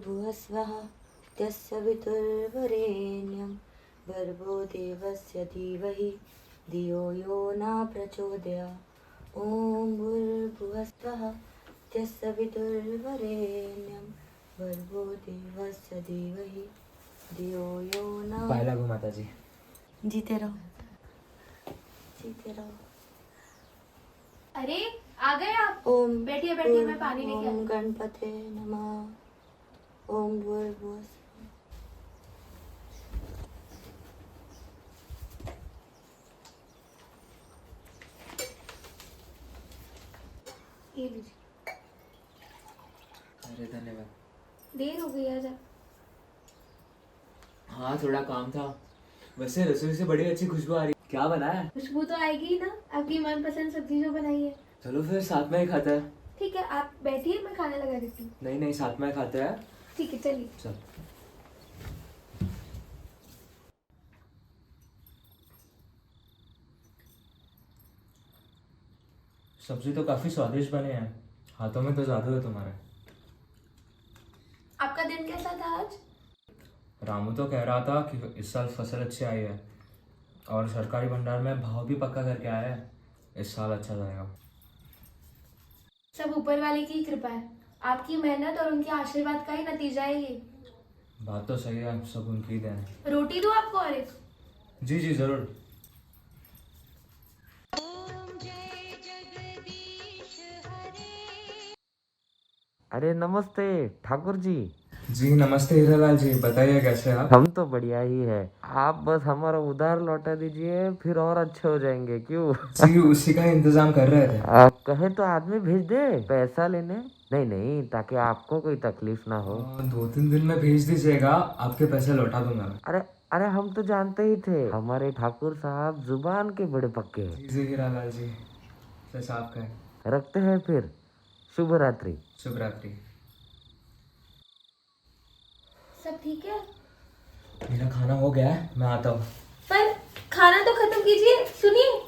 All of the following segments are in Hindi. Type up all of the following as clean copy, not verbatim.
भूर्भुवस्वः तस्य वितुर्वरेण्यं भर्गो देवस्य धीमहि धियो यो न प्रचोदयात्। ॐ भूर्भुवस्वः तस्य वितुर्वरेण्यं भर्गो देवस्य धीमहि धियो यो न। पाए लागू माता जी। जीते रहो, जीते रहो। अरे आ गए आप। ओम बैठिए बैठिए, मैं पानी लेके ओम आई। गणपते नमः। ओम भूर्भुवः। ये लीजिए। अरे धन्यवाद। देर हो गई आज। हाँ थोड़ा काम था। वैसे रसोई से बड़ी अच्छी खुशबू आ रही। क्या बनाया? खुशबू तो आएगी ही ना, आपकी मनपसंद सब्जी जो बनाई है। चलो फिर साथ में ही खाते हैं। ठीक है, आप बैठिए, मैं खाना लगा देती हूँ। नहीं नहीं, साथ में ही खाते हैं। ठीक है चलिए। चल। सब्जी तो काफी स्वादिष्ट बने हैं। हाथों में तो जादू है तुम्हारे। आपका दिन कैसा था आज? रामू तो कह रहा था कि इस साल फसल अच्छी आई है और सरकारी भंडार में भाव भी पक्का करके आया है। इस साल अच्छा जाएगा। सब ऊपर वाले की कृपा है। आपकी मेहनत और उनके आशीर्वाद का ही नतीजा है ये। बात तो सही है, सब उनकी ही देन है। रोटी दूँ आपको और एक? जी जी जरूर। अरे नमस्ते ठाकुर जी। जी नमस्ते हीरालाल जी, बताइए कैसे आप? हम तो बढ़िया ही है। आप बस हमारा उधार लौटा दीजिए, फिर और अच्छे हो जाएंगे। क्यों? जी उसी का इंतजाम कर रहे थे। आप कहे तो आदमी भेज दे पैसा लेने। नहीं नहीं, ताकि आपको कोई तकलीफ ना हो। 2-3 दिन में भेज दीजिएगा, आपके पैसे लौटा दूंगा मैं। अरे अरे, हम तो जानते ही थे हमारे ठाकुर साहब जुबान के बड़े पक्के हैं। जी हीरालाल जी, जैसा आप कहें। रखते हैं फिर। शुभ रात्रि। शुभ रात्रि। सब ठीक है? मेरा खाना हो गया है, मैं आता हूँ। पर खाना तो खत्म कीजिए। सुनिए,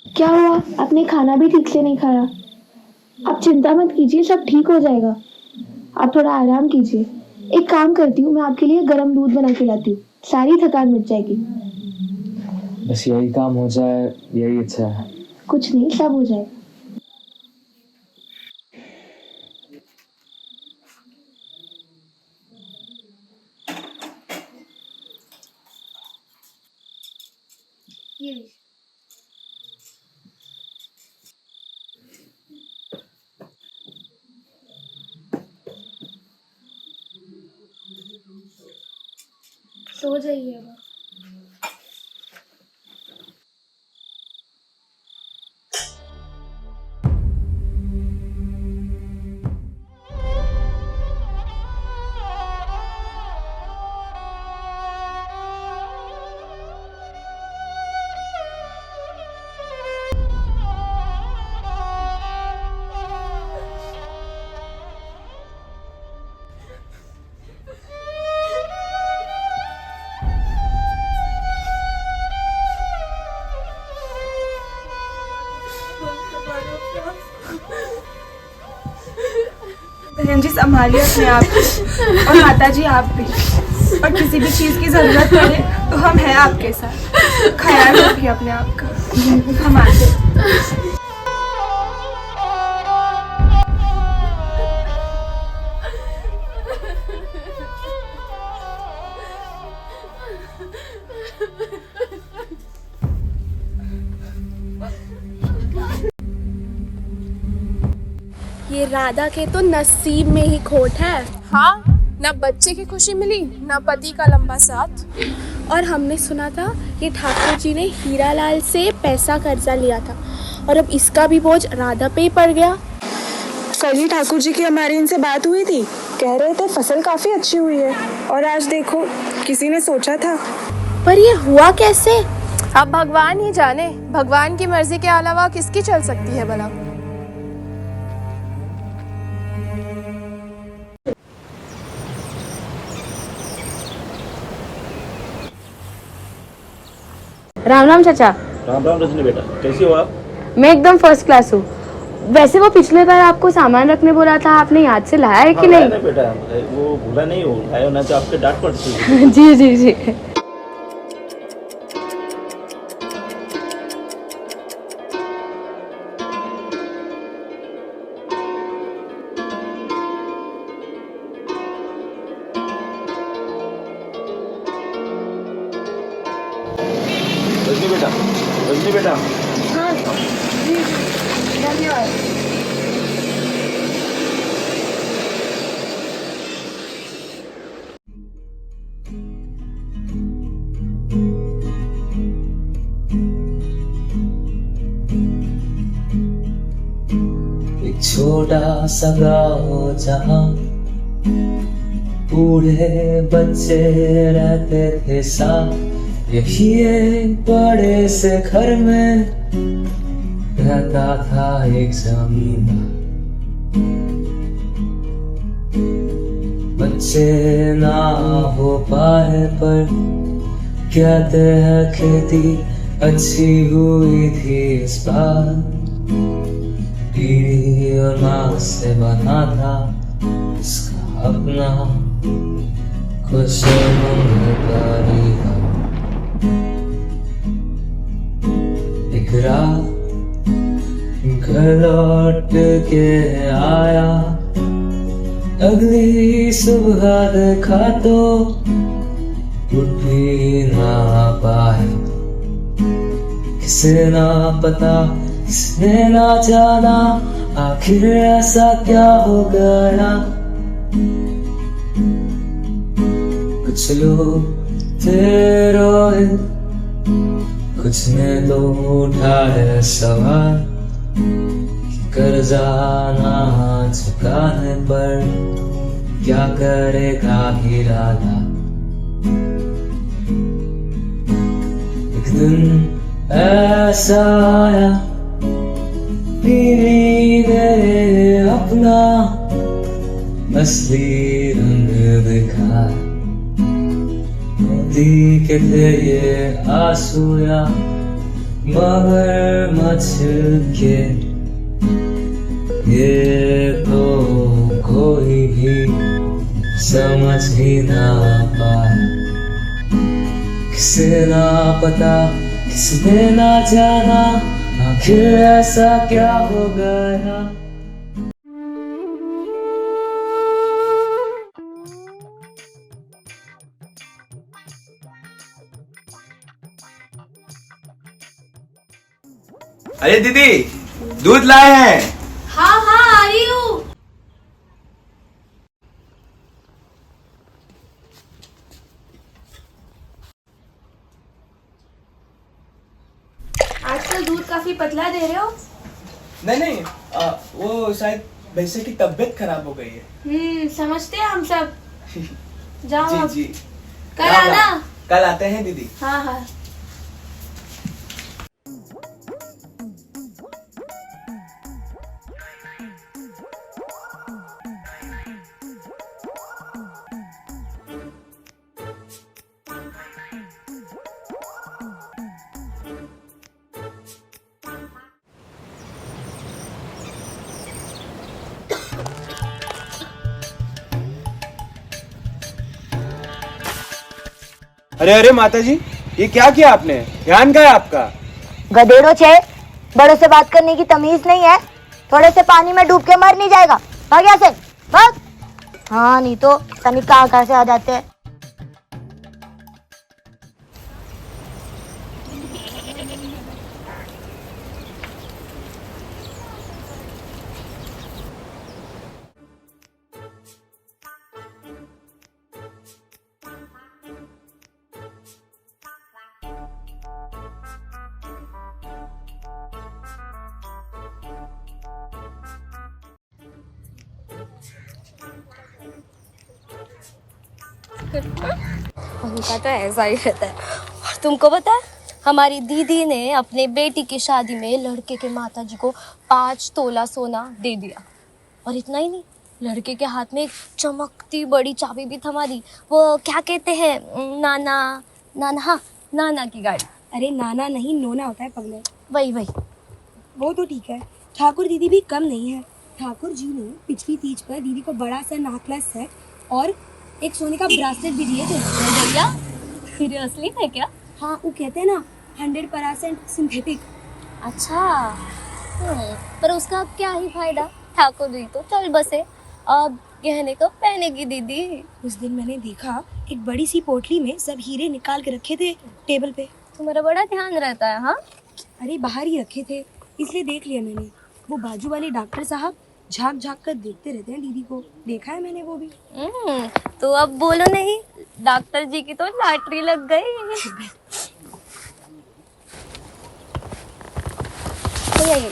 क्या हुआ? आपने खाना भी ठीक से नहीं खाया। आप चिंता मत कीजिए, सब ठीक हो जाएगा। आप थोड़ा आराम कीजिए। एक काम करती हूँ, मैं आपके लिए गर्म दूध बना के लाती हूँ, सारी थकान मिट जाएगी। बस यही काम हो जाए, यही इच्छा है। कुछ नहीं, सब हो जाएगा। ये लीजिए। सो जाइए अब। बहन जी संभालिए अपने आप को, और माता जी आप भी। और किसी भी चीज़ की ज़रूरत पड़े तो हम हैं आपके साथ। ख्याल रखिए अपने आप का, हम आते हैं। ये राधा के तो नसीब में ही खोट है। हाँ, न बच्चे की खुशी मिली, न पति का लंबा साथ। और हमने सुना था ये ठाकुर जी ने हीरालाल से पैसा कर्जा लिया था, और अब इसका भी बोझ राधा पे ही पड़ गया। कल ही ठाकुर जी की हमारी इनसे बात हुई थी, कह रहे थे फसल काफी अच्छी हुई है, और आज देखो किसी ने सोचा था। पर ये हुआ कैसे? अब भगवान ही जाने, भगवान की मर्जी के अलावा किसकी चल सकती है भला। राम राम चाचा। राम राम रजनी बेटा, कैसी हो आप? मैं एकदम फर्स्ट क्लास हूँ। वैसे वो पिछले बार आपको सामान रखने बोला था, आपने याद से लाया है कि नहीं? नहीं बेटा, वो भूला नहीं हो, लाया ना तो आपके डांट पड़ती। जी जी जी। रजनी बेटा, रजनी बेटा, हाँ जी जी, धन्यवाद। एक छोटा सा गाँव जहाँ बूढ़े बच्चे रहते थे साथ, यही एक बड़े से घर में रहता था एक जमींदार। बच्चे ना हो पाए पर कहते हैं खेती अच्छी हुई थी इस बार। पीढ़ी और माँ से बना था इसका अपना खुश मंगलकारी था। एक रात घर लौट के आया, अगली सुबह देखा तो उठ भी ना पाया। किसे ना पता, किसने ना जाना, आखिर ऐसा क्या हो गया। कुछ लोग थे रोए, कुछ ने तो उठाए सवाल, कर्जा ना चुकाने पर क्या करेगा गिराना। एक दिन ऐसा आया, बीवी ने अपना असली रंग दिखाया। मोती के थे ये आंसू या मगरमच्छ के, ये तो कोई भी समझ ही ना पाया। किसे ना पता, किसने ना जाना, आखिर ऐसा क्या हो गया। अरे दीदी, दूध लाए हैं। हाँ हाँ आ रही हूँ। आजकल दूध काफी पतला दे रहे हो। नहीं, वो शायद भैंसे की तबीयत खराब हो गई है। समझते हैं हम सब। जाओ अब। जी। कल आना। कल आते हैं दीदी। हाँ हाँ। अरे अरे माता जी, ये क्या किया आपने? ध्यान क्या है आपका? गधेड़ो छे, बड़ों से बात करने की तमीज नहीं है। थोड़े से पानी में डूब के मर नहीं जाएगा। भाग यहाँ से, भाग। हाँ नहीं तो तनी कहाँ से आ जाते हैं। उनका तो ऐसा ही रहता है। और तुमको पता है, हमारी दीदी ने अपने बेटी की शादी में लड़के के माताजी को 5 तोला सोना दे दिया। और इतना ही नहीं, लड़के के हाथ में एक चमकती बड़ी चाबी भी थमा दी। वो क्या कहते हैं, नाना नाना, हाँ नाना की गाड़ी, अरे नाना नहीं, नोना होता है पगले। वही वही। वो तो ठीक है, ठाकुर दीदी भी कम नहीं है। ठाकुर जी ने पिछली तीज पर दीदी को बड़ा सा नेकलेस सेट और एक सोने का ब्रासलेट भी दिए थे। भैया सीरियसली है क्या? हाँ, वो कहते हैं ना 100% सिंथेटिक। अच्छा। पर उसका अब क्या ही फायदा, ठाकुर जी तो चल बसे, अब गहने कब पहनेगी दीदी? उस दिन मैंने देखा एक बड़ी सी पोटली में सब हीरे निकाल के रखे थे टेबल पे। तुम्हारा बड़ा ध्यान रहता है। हाँ, अरे बाहर ही रखे थे इसलिए देख लिया मैंने। वो बाजू वाले डॉक्टर साहब झांक झांक कर देखते रहते हैं दीदी को, देखा है मैंने वो भी। तो अब बोलो नहीं, डॉक्टर जी की तो लॉटरी लग गई। तो यही।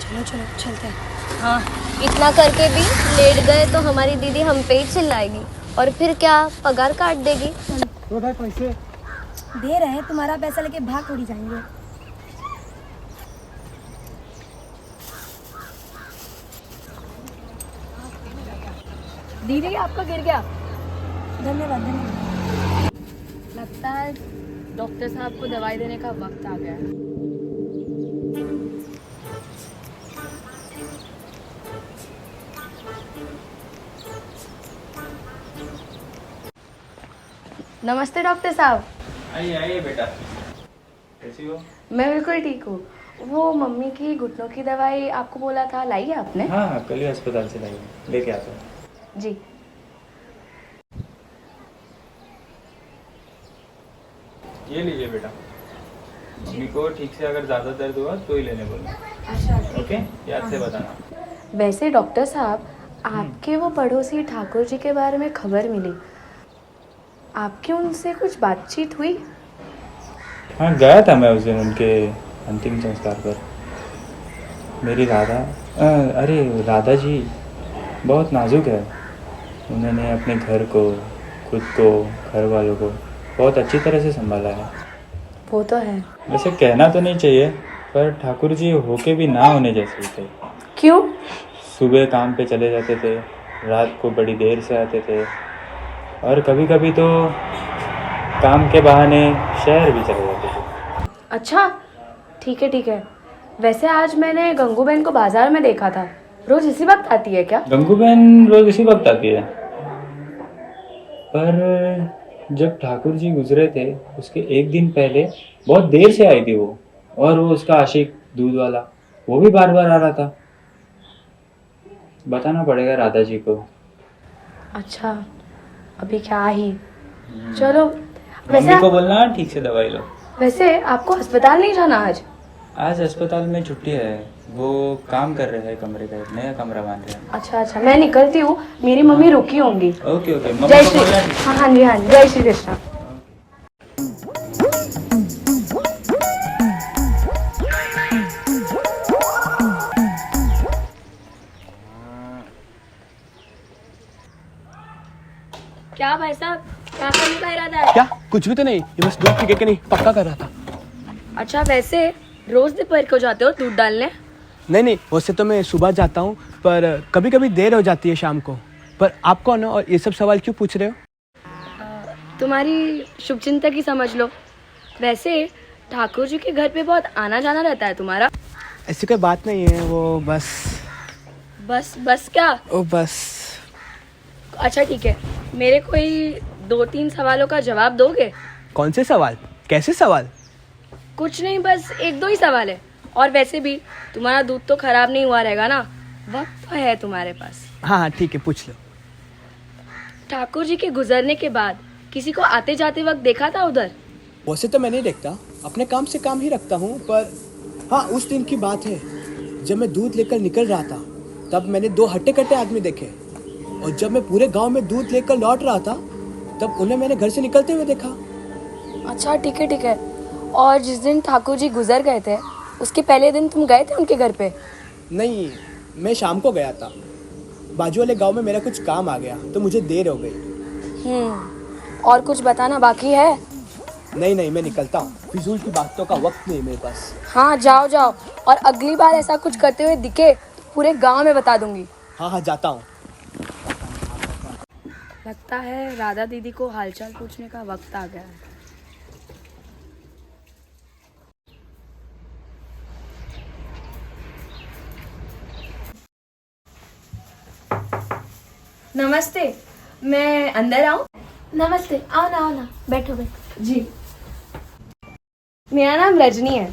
चलो चलो चलते हैं। हाँ, इतना करके भी लेट गए तो हमारी दीदी हम पे ही चिल्लाएगी और फिर क्या पगार काट देगी। तो भाई पैसे दे रहे हैं, तुम्हारा पैसा लेके भाग थोड़ी जाएंगे। दीदी आपका गिर गया। धन्यवाद धन्यवाद। लगता है डॉक्टर साहब को दवाई देने का वक्त आ गया है। नमस्ते डॉक्टर साहब। आइए आइए बेटा, कैसी हो? मैं बिल्कुल ठीक हूँ। वो मम्मी की घुटनों की दवाई आपको बोला था, लाई है आपने? हाँ हाँ, कल ही अस्पताल से लाई, लेके आता हूँ। जी। ये लीजिए बेटा, मम्मी को ठीक से अगर ज़्यादा दर्द हुआ तो ही लेने बोलना। अच्छा ओके, याद से बताना। वैसे डॉक्टर साहब, आपके वो पड़ोसी ठाकुर जी के बारे में खबर मिली, आपकी उनसे कुछ बातचीत हुई? हाँ, गया था मैं उस दिन उनके अंतिम संस्कार पर। मेरी अरे राधा जी बहुत नाजुक है। उन्होंने अपने घर को, खुद को, घर वालों को बहुत अच्छी तरह से संभाला है। वो तो है। वैसे कहना तो नहीं चाहिए, पर ठाकुर जी होके भी ना होने जैसे थे। क्यों? सुबह काम पे चले जाते थे, रात को बड़ी देर से आते थे, और कभी कभी तो काम के बहाने शहर भी चले जाते थे। अच्छा, ठीक है ठीक है। वैसे आज मैंने गंगू बहन को बाजार में देखा था। रोज इसी वक्त आती है क्या? गंगू बहन रोज इसी वक्त आती है, पर जब ठाकुर जी गुजरे थे उसके एक दिन पहले बहुत देर से आई थी वो, और वो उसका आशिक दूध वाला, वो भी बार बार आ रहा था। बताना पड़ेगा राधा जी को। अच्छा, अभी क्या ही। चलो, मम्मी को बोलना ठीक से दवाई लो। वैसे आपको अस्पताल नहीं जाना आज? आज अस्पताल में छुट्टी है, वो काम कर रहे हैं कमरे का, एक नया कमरा बन रहे हैं। अच्छा अच्छा, मैं निकलती हूँ, मेरी मम्मी रुकी होंगी। ओके ओके, मम्मी जय को श्री। बोलना ठीक से। हाँ जी हाँ जी, जय श्री कृष्ण। क्या भाई साहब, क्या करने का इरादा है? क्या? कुछ भी तो नहीं, ये बस दूध पी के नहीं, पक्का कर रहा था। अच्छा, वैसे रोज दोपहर को जाते हो दूध डालने? नहीं, वैसे तो मैं सुबह जाता हूँ, पर कभी कभी देर हो जाती है शाम को। पर आप कौन हो और ये सब सवाल क्यों पूछ रहे हो? तुम्हारी शुभचिंतक ही समझ लो। वैसे ठाकुर जी के घर पे बहुत आना जाना रहता है तुम्हारा? ऐसी कोई बात नहीं है, वो बस। बस क्या? ओ बस। अच्छा ठीक है, मेरे कोई 2-3 सवालों का जवाब दोगे? कौन से सवाल? कैसे सवाल? कुछ नहीं, बस 1-2 ही सवाल है। और वैसे भी तुम्हारा दूध तो खराब नहीं हुआ रहेगा ना, वक्त तो है तुम्हारे पास। हाँ ठीक है, पूछ लो। ठाकुर जी के गुजरने के बाद किसी को आते जाते वक्त देखा था उधर? वैसे तो मैं नहीं देखता, अपने काम से काम ही रखता हूँ, पर हाँ उस दिन की बात है जब मैं दूध लेकर निकल रहा था, तब मैंने 2 हट्टे कट्टे आदमी देखे। और जब मैं पूरे गांव में दूध लेकर लौट रहा था, तब उन्हें मैंने घर से निकलते हुए देखा। अच्छा ठीक है। और जिस दिन ठाकुर जी गुजर गए थे, उसके पहले दिन तुम गए थे उनके घर पे? नहीं, मैं शाम को गया था। बाजू वाले गांव में मेरा कुछ काम आ गया तो मुझे देर हो गई। और कुछ बताना बाकी है? नहीं, मैं निकलता हूँ, फिजूल की बातों का वक्त नहीं मेरे पास। हाँ जाओ, और अगली बार ऐसा कुछ करते हुए दिखे तो पूरे गांव में बता दूंगी। हाँ जाता हूँ। लगता है राधा दीदी को हालचाल पूछने का वक्त आ गया है। नमस्ते, मैं अंदर आऊँ? नमस्ते, आओ ना बैठो बैठो। जी। मेरा नाम रजनी है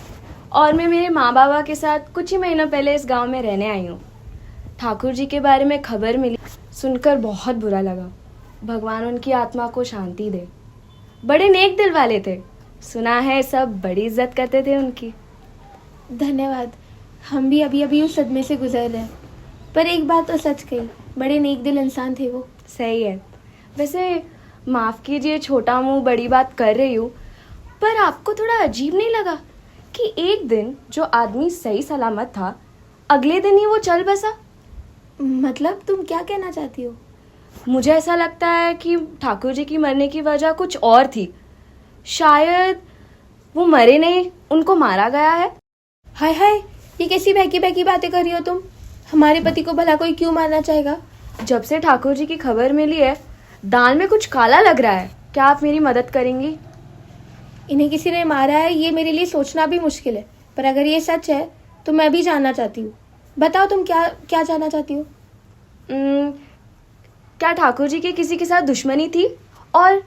और मैं मेरे माँ बाबा के साथ कुछ ही महीनों पहले इस गांव में रहने आई हूँ। ठाकुर जी के बारे में खबर मिली, सुनकर बहुत बुरा लगा। भगवान उनकी आत्मा को शांति दे। बड़े नेक दिल वाले थे, सुना है सब बड़ी इज्जत करते थे उनकी। धन्यवाद। हम भी अभी अभी उस सदमे से गुजर रहे हैं, पर एक बात तो सच कही, बड़े नेक दिल इंसान थे वो। सही है। वैसे माफ़ कीजिए छोटा मुंह बड़ी बात कर रही हूँ, पर आपको थोड़ा अजीब नहीं लगा कि एक दिन जो आदमी सही सलामत था, अगले दिन ही वो चल बसा? मतलब तुम क्या कहना चाहती हो? मुझे ऐसा लगता है कि ठाकुर जी की मरने की वजह कुछ और थी। शायद वो मरे नहीं, उनको मारा गया है। हाय हाय, ये कैसी बहकी बहकी बातें कर रही हो तुम? हमारे पति को भला कोई क्यों मारना चाहेगा? जब से ठाकुर जी की खबर मिली है, दाल में कुछ काला लग रहा है। क्या आप मेरी मदद करेंगी? इन्हें किसी ने मारा है ये मेरे लिए सोचना भी मुश्किल है, पर अगर ये सच है तो मैं भी जानना चाहती हूँ। बताओ तुम क्या क्या जानना चाहती हो? क्या ठाकुर जी की किसी के साथ दुश्मनी थी? और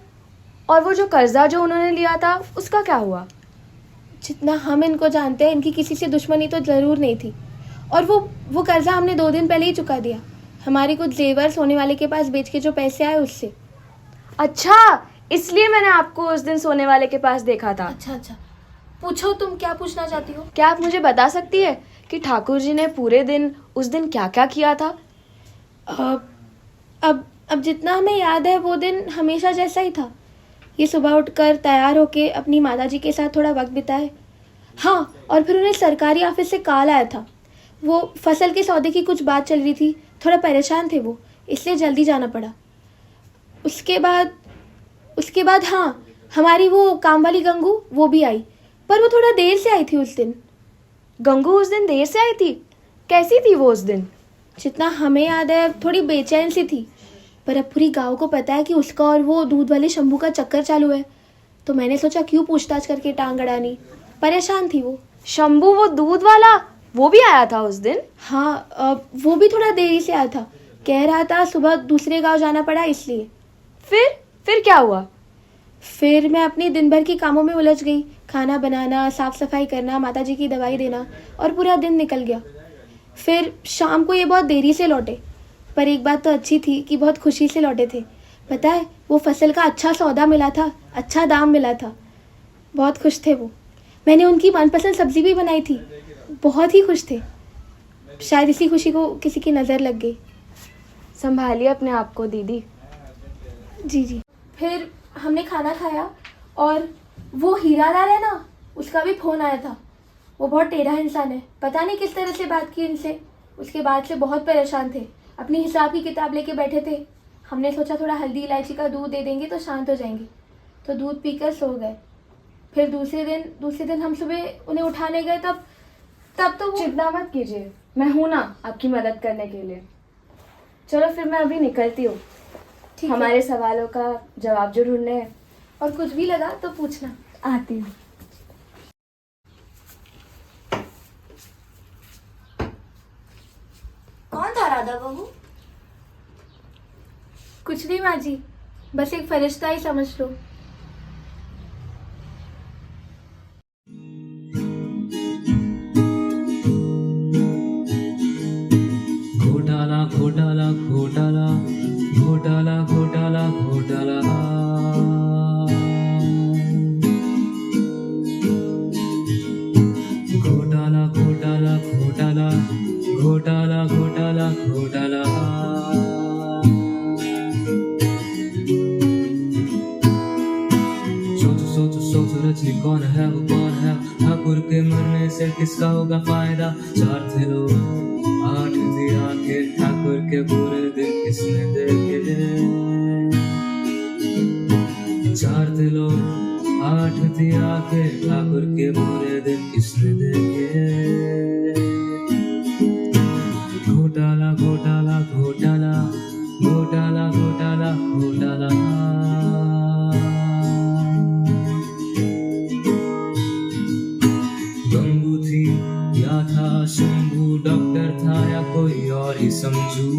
वो जो कर्जा जो उन्होंने लिया था उसका क्या हुआ? जितना हम इनको जानते हैं, इनकी किसी से दुश्मनी तो ज़रूर नहीं थी। और वो कर्जा हमने 2 दिन पहले ही चुका दिया, हमारे कुछ जेवर सोने वाले के पास बेच के जो पैसे आए उससे। अच्छा, इसलिए मैंने आपको उस दिन सोने वाले के पास देखा था। अच्छा, पूछो तुम क्या पूछना चाहती हो? क्या आप मुझे बता सकती है कि ठाकुर जी ने पूरे दिन उस दिन क्या क्या किया था? अब जितना हमें याद है वो दिन हमेशा जैसा ही था। ये सुबह उठकर तैयार होके अपनी माताजी के साथ थोड़ा वक्त बिताए। हाँ, और फिर उन्हें सरकारी ऑफिस से कॉल आया था। वो फसल के सौदे की कुछ बात चल रही थी, थोड़ा परेशान थे वो, इसलिए जल्दी जाना पड़ा। उसके बाद हाँ, हमारी वो काम वाली गंगू वो भी आई, पर वो थोड़ा देर से आई थी उस दिन। गंगू उस दिन देर से आई थी? कैसी थी वो उस दिन? जितना हमें याद है थोड़ी बेचैन सी थी, पर अब पूरी गांव को पता है कि उसका और वो दूध वाले शंभू का चक्कर चालू है, तो मैंने सोचा क्यों पूछताछ करके टांग अड़ानी। परेशान थी वो। शंभू वो दूध वाला, वो भी आया था उस दिन? हाँ, वो भी थोड़ा देरी से आया था, कह रहा था सुबह दूसरे गांव जाना पड़ा इसलिए। फिर क्या हुआ? फिर मैं अपनी दिन भर की कामों में उलझ गई, खाना बनाना, साफ सफाई करना, माताजी की दवाई देना, और पूरा दिन निकल गया। फिर शाम को ये बहुत देरी से लौटे, पर एक बात तो अच्छी थी कि बहुत खुशी से लौटे थे। पता है, वो फसल का अच्छा सौदा मिला था, अच्छा दाम मिला था, बहुत खुश थे वो। मैंने उनकी मनपसंद सब्जी भी बनाई थी, बहुत ही खुश थे। शायद इसी खुशी को किसी की नज़र लग गई। संभालिए अपने आप को दीदी। जी। फिर हमने खाना खाया और वो हीरालाल है ना, उसका भी फ़ोन आया था। वो बहुत टेढ़ा इंसान है, पता नहीं किस तरह से बात की इनसे। उसके बाद से बहुत परेशान थे, अपनी हिसाब की किताब लेके बैठे थे। हमने सोचा थोड़ा हल्दी इलायची का दूध दे देंगे तो शांत हो जाएंगे, तो दूध पीकर सो गए। फिर दूसरे दिन हम सुबह उन्हें उठाने गए, तब तो वो... चिंता मत कीजिए, मैं हूँ ना आपकी मदद करने के लिए। चलो फिर मैं अभी निकलती हूँ, हमारे सवालों का जवाब जो ढूंढने हैं। और कुछ भी लगा तो पूछना। आती हूँ। कौन था राधा बहू? कुछ नहीं माँ जी, बस एक फरिश्ता ही समझ लो। घोटाला घोटाला घोटाला घोटाला घोटाला घोटाला घोटाला घोटाला घोटाला घोटाला घोटाला घोटाला सोचो रजनी कौन है वो कौन है? ठाकुर के मरने से किसका होगा फायदा? 4 थे लोग 8 दिया के ठाकुर के बुरे दिन किसने देखे? 4 थे लोग 8 दिया के ठाकुर के बुरे दिन किसने देखे? घोटाला घोटाला घोटाला घोटाला घोटाला घोटाला गंगू थी या था शंभू, डॉक्टर था या कोई और ही समझू।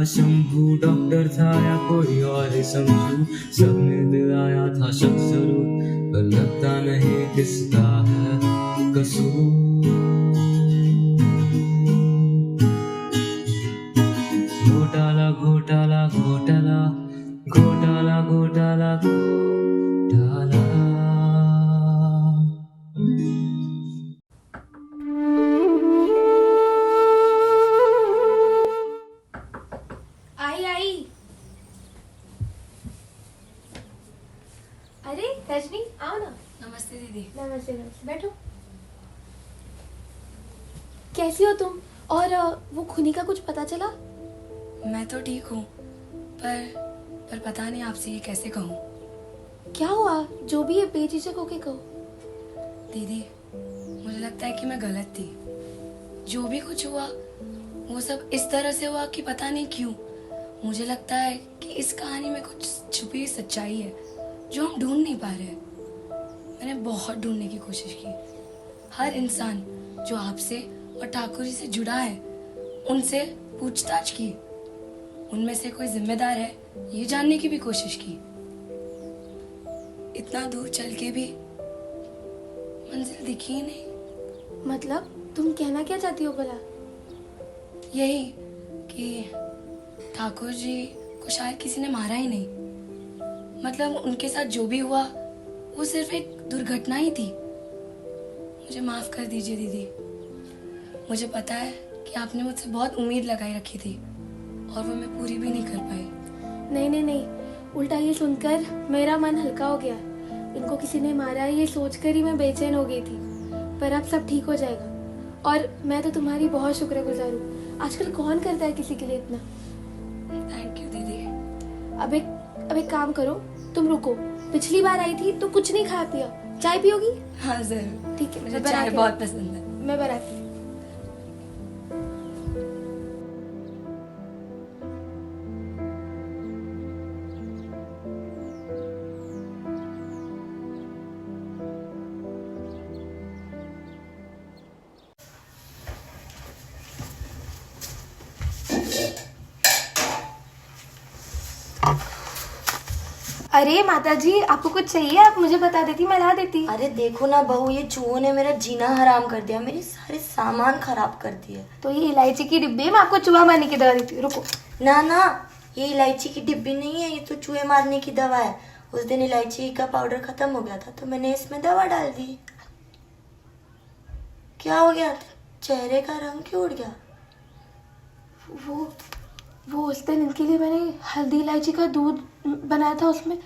शंभू, डॉक्टर था या कोई और समझू, सबने दिलाया था शक जरूर, पर लगता नहीं किसका है कसूर। घोटाला घोटाला घोटाला घोटाला घोटाला घोटाला। आई आई। अरे रजनी आओ ना। नमस्ते दीदी। नमस्ते नमस्ते, बैठो। कैसी हो तुम? और वो खूनी का कुछ पता चला? मैं तो ठीक हूँ, पर पता नहीं आपसे ये कैसे कहूँ। क्या हुआ? जो भी है बेझिझक होके कहो। दीदी, मुझे लगता है कि मैं गलत थी। जो भी कुछ हुआ वो सब इस तरह से हुआ कि पता नहीं क्यों। मुझे लगता है कि इस कहानी में कुछ छुपी सच्चाई है जो हम ढूंढ नहीं पा रहे हैं। मैंने बहुत ढूंढने की कोशिश की। हर इंसान जो आपसे और ठाकुर जी से जुड़ा है उनसे पूछताछ की, उनमें से कोई जिम्मेदार है ये जानने की भी कोशिश की। इतना दूर चल के भी मंजिल दिखी ही नहीं। मतलब तुम कहना क्या चाहती हो भला? यही कि ठाकुर जी को शायद किसी ने मारा ही नहीं। मतलब उनके साथ जो भी हुआ वो सिर्फ एक दुर्घटना ही थी। मुझे माफ कर दीजिए दीदी। मुझे पता है कि आपने मुझसे बहुत उम्मीद लगाई रखी थी और वो मैं पूरी भी नहीं कर पाई। नहीं नहीं नहीं, उल्टा ये सुनकर मेरा मन हल्का हो गया। इनको किसी ने मारा है ये सोचकर ही मैं बेचैन हो गई थी, पर अब सब ठीक हो जाएगा। और मैं तो तुम्हारी बहुत शुक्रगुजार हूँ। आजकल कौन करता है किसी के लिए इतना। थैंक यू दीदी। अब एक काम करो, तुम रुको। पिछली बार आई थी तो कुछ नहीं खाया पिया। चाय पियोगी? हाँ जरूर। ठीक है, मुझे मैं बना चाय के बहुत लाती पसंद है। मैं बनाती हूँ। अरे माता जी, आपको कुछ चाहिए आप मुझे बता देती, मैं ला देती। अरे देखो ना बहू, ये चूहों ने मेरा जीना हराम कर दिया, मेरे सारे सामान खराब कर दिए। तो ये इलायची की डिब्बी है, मैं आपको चूहा मारने की दवा देती हूँ। रुको। ना ना, ये इलायची की डिब्बी नहीं है, ये तो चूहे मारने की दवा है। उस दिन इलायची का पाउडर खत्म हो गया था तो मैंने इसमें दवा डाल दी। क्या हो गया? चेहरे का रंग क्यों उड़ गया? वो उस दिन इनके लिए मैंने हल्दी इलायची का दूध बनाया था, उसमें